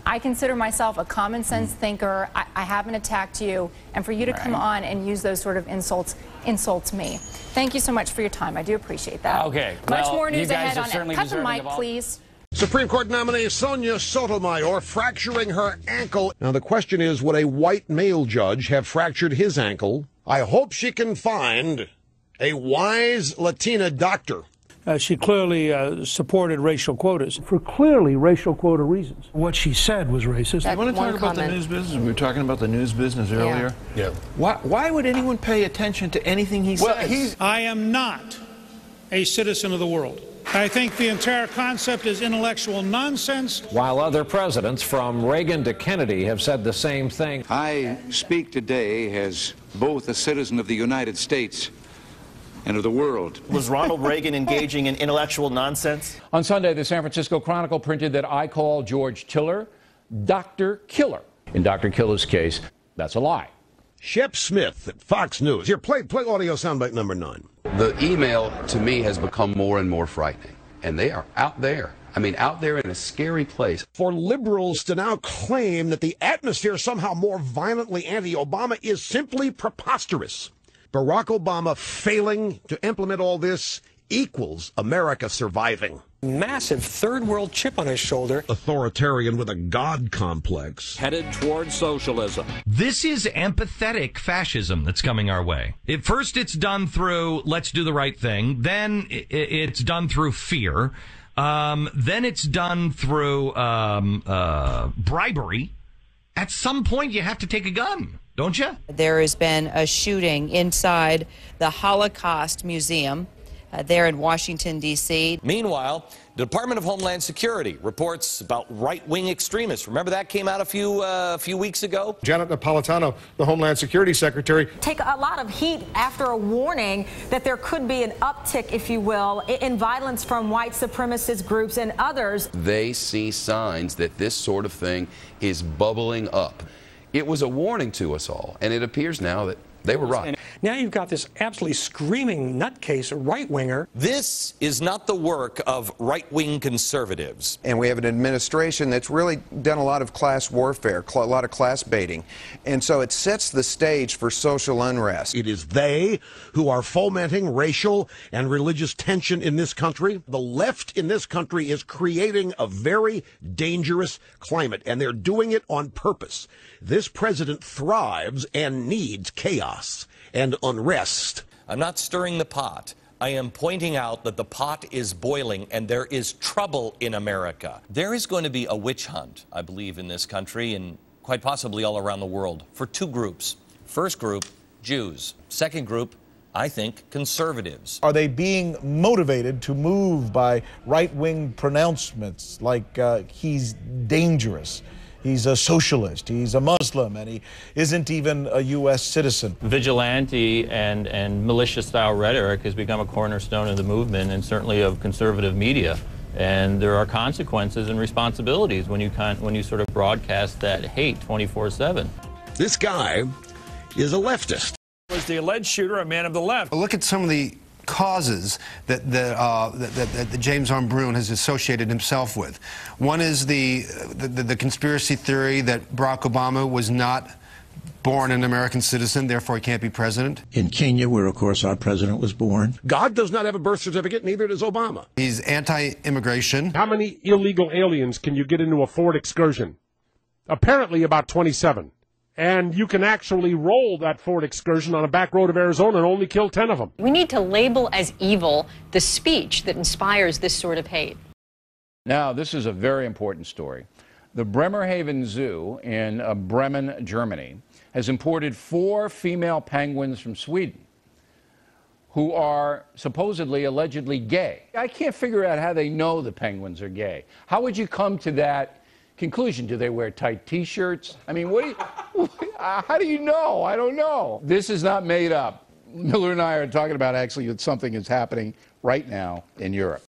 I consider myself a common sense thinker. I haven't attacked you, and for you to come on and use those sort of insults me. Thank you so much for your time. I do appreciate that. Okay. Much well, more news you guys ahead are on it. Cut the mic, please. Supreme Court nominee Sonia Sotomayor fracturing her ankle. Now the question is, would a white male judge have fractured his ankle? I hope she can find a wise Latina doctor. She clearly supported racial quotas for clearly racial quota reasons. What she said was racist. You want to talk about the news business? We were talking about the news business earlier. Yeah. Why would anyone pay attention to anything he says? I am not a citizen of the world. I think the entire concept is intellectual nonsense. While other presidents, from Reagan to Kennedy, have said the same thing. I speak today as both a citizen of the United States and of the world. Was Ronald Reagan engaging in intellectual nonsense? On Sunday, the San Francisco Chronicle printed that I call George Tiller Dr. Killer. In Dr. Killer's case, that's a lie. Shep Smith at Fox News. Here, play audio soundbite number 9. The email, to me, has become more and more frightening. And they are out there. I mean, out there in a scary place. For liberals to now claim that the atmosphere is somehow more violently anti-Obama is simply preposterous. Barack Obama failing to implement all this equals America surviving. Massive third world chip on his shoulder. Authoritarian with a God complex. Headed towards socialism. This is empathetic fascism that's coming our way. First, it's done through let's do the right thing. Then it's done through fear. Then it's done through bribery. At some point, you have to take a gun, don't you? There has been a shooting inside the Holocaust Museum there in Washington, D.C. Meanwhile, the Department of Homeland Security reports about right-wing extremists. Remember that came out a few weeks ago? Janet Napolitano, the Homeland Security Secretary. Take a lot of heat after a warning that there could be an uptick, if you will, in violence from white supremacist groups and others. They see signs that this sort of thing is bubbling up. It was a warning to us all, and it appears now that they were right. Now you've got this absolutely screaming nutcase right-winger. This is not the work of right-wing conservatives. And we have an administration that's really done a lot of class warfare, a lot of class baiting. And so it sets the stage for social unrest. It is they who are fomenting racial and religious tension in this country. The left in this country is creating a very dangerous climate, and they're doing it on purpose. This president thrives and needs chaos and unrest. I'm not stirring the pot. I am pointing out that the pot is boiling and there is trouble in America. There is going to be a witch hunt, I believe, in this country and quite possibly all around the world for two groups. First group, Jews. Second group, I think, conservatives. Are they being motivated to move by right-wing pronouncements like he's dangerous? He's a socialist, he's a Muslim, and he isn't even a U.S. citizen. Vigilante and militia-style rhetoric has become a cornerstone of the movement and certainly of conservative media. And there are consequences and responsibilities when you sort of broadcast that hate 24/7. This guy is a leftist. Was the alleged shooter a man of the left? Look at some of the causes that James Arm Brune has associated himself with. One is the conspiracy theory that Barack Obama was not born an American citizen, therefore he can't be president. In Kenya, where, of course, our president was born. God does not have a birth certificate, neither does Obama. He's anti-immigration. How many illegal aliens can you get into a Ford Excursion? Apparently about 27. And you can actually roll that Ford Excursion on a back road of Arizona and only kill 10 of them. We need to label as evil the speech that inspires this sort of hate. Now, this is a very important story. The Bremerhaven Zoo in Bremen, Germany, has imported 4 female penguins from Sweden who are supposedly, allegedly gay. I can't figure out how they know the penguins are gay. How would you come to that conclusion? Do they wear tight T-shirts? I mean, how do you know? I don't know. This is not made up. Miller and I are talking about actually that something is happening right now in Europe.